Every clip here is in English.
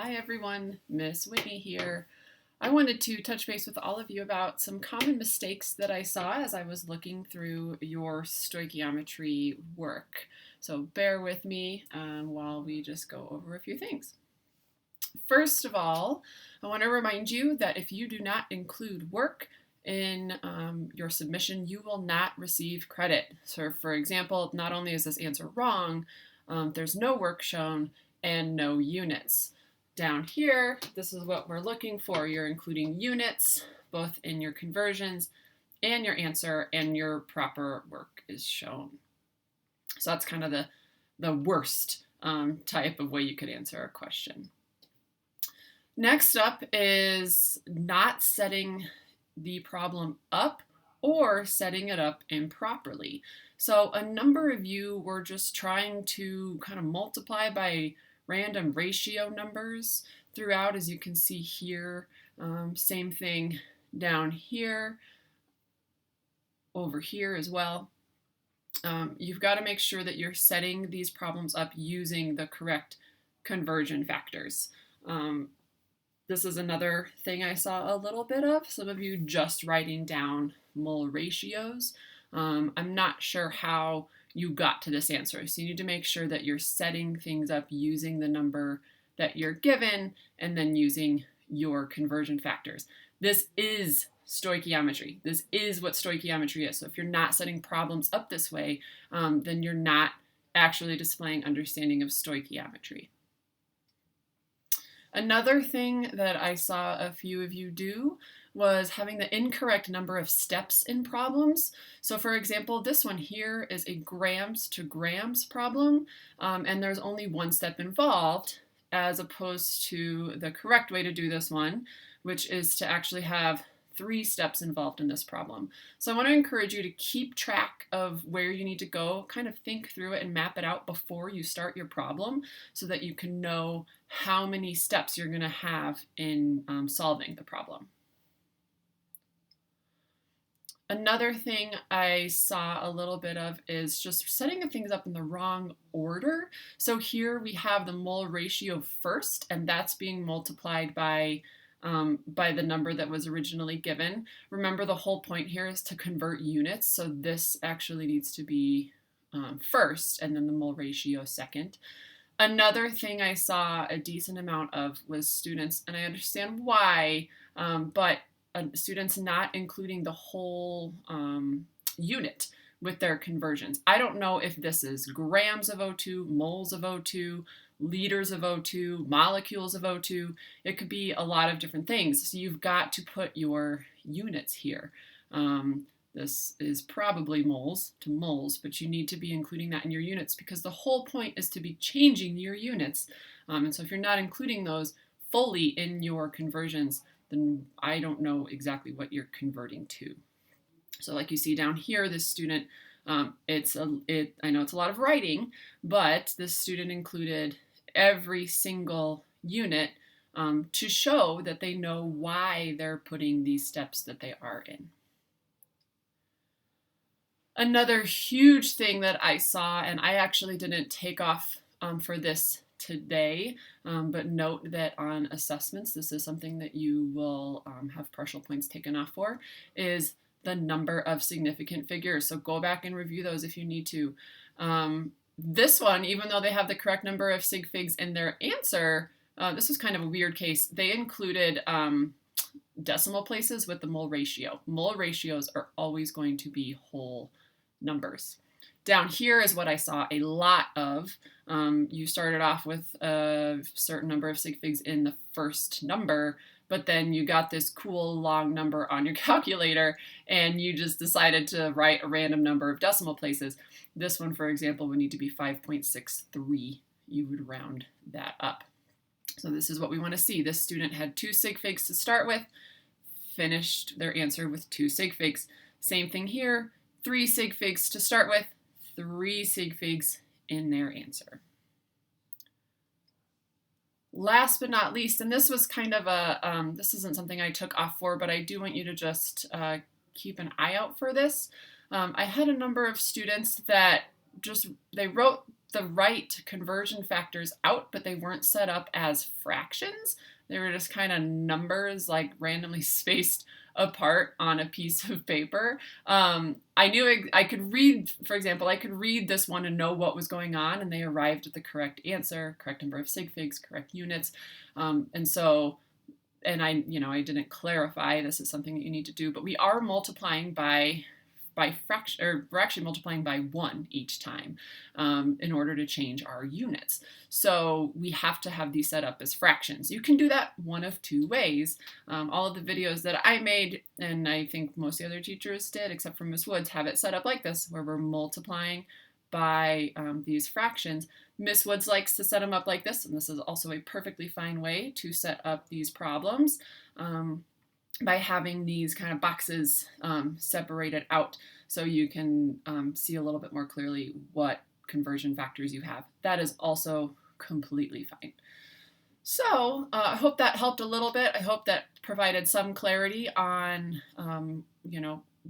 Hi everyone, Miss Whitney here. I wanted to touch base with all of you about some common mistakes that I saw as I was looking through your stoichiometry work. So bear with me while we just go over a few things. First of all, I want to remind you that if you do not include work in your submission, you will not receive credit. So for example, not only is this answer wrong, there's no work shown and no units. Down here, this is what we're looking for. You're including units, both in your conversions and your answer, and your proper work is shown. So that's kind of the worst type of way you could answer a question. Next up is not setting the problem up or setting it up improperly. So a number of you were just trying to kind of multiply by random ratio numbers throughout, as you can see here. Same thing down here, over here as well. You've got to make sure that you're setting these problems up using the correct conversion factors. This is another thing I saw a little bit of. Some of you just writing down mole ratios. I'm not sure how you got to this answer. So you need to make sure that you're setting things up using the number that you're given and then using your conversion factors. This is stoichiometry. This is what stoichiometry is. So if you're not setting problems up this way, then you're not actually displaying understanding of stoichiometry. Another thing that I saw a few of you do was having the incorrect number of steps in problems. So for example, this one here is a grams to grams problem, and there's only one step involved, as opposed to the correct way to do this one, which is to actually have 3 steps involved in this problem. So I want to encourage you to keep track of where you need to go, kind of think through it and map it out before you start your problem so that you can know how many steps you're going to have in solving the problem. Another thing I saw a little bit of is just setting things up in the wrong order. So here we have the mole ratio first, and that's being multiplied by the number that was originally given. Remember, the whole point here is to convert units, so this actually needs to be first, and then the mole ratio second. Another thing I saw a decent amount of was students, and I understand why, but students not including the whole unit with their conversions. I don't know if this is grams of O2, moles of O2, liters of O2, molecules of O2. It could be a lot of different things. So you've got to put your units here. This is probably moles to moles, but you need to be including that in your units because the whole point is to be changing your units. And so if you're not including those fully in your conversions, then I don't know exactly what you're converting to. So like you see down here, this student, I know it's a lot of writing, but this student included every single unit to show that they know why they're putting these steps that they are in. Another huge thing that I saw, and I actually didn't take off for this today, but note that on assessments, this is something that you will have partial points taken off for, is the number of significant figures. So go back and review those if you need to. This one, even though they have the correct number of sig figs in their answer, this is kind of a weird case. They included decimal places with the mole ratio. Mole ratios are always going to be whole numbers. Down here is what I saw a lot of. You started off with a certain number of sig figs in the first number, but then you got this cool long number on your calculator and you just decided to write a random number of decimal places. This one, for example, would need to be 5.63. You would round that up. So this is what we want to see. This student had 2 sig figs to start with, finished their answer with 2 sig figs. Same thing here, 3 sig figs to start with, 3 sig figs in their answer. Last but not least, and this was kind of a, this isn't something I took off for, but I do want you to just keep an eye out for this. I had a number of students that they wrote the right conversion factors out, but they weren't set up as fractions. They were just kind of numbers like randomly spaced apart on a piece of paper. I knew I could read, for example, I could read this one and know what was going on, and they arrived at the correct answer, correct number of sig figs, correct units. And I didn't clarify this is something that you need to do, but we are multiplying by fraction, or we're actually multiplying by 1 each time in order to change our units. So we have to have these set up as fractions. You can do that one of 2 ways. All of the videos that I made, and I think most of the other teachers did, except for Miss Woods, have it set up like this, where we're multiplying by these fractions. Miss Woods likes to set them up like this, and this is also a perfectly fine way to set up these problems. By having these kind of boxes separated out so you can see a little bit more clearly what conversion factors you have. That is also completely fine. So I hope that helped a little bit. I hope that provided some clarity on,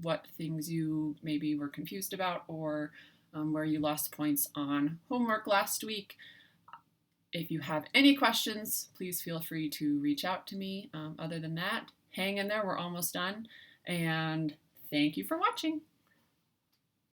what things you maybe were confused about, or where you lost points on homework last week. If you have any questions, please feel free to reach out to me. Other than that, hang in there, we're almost done, and thank you for watching.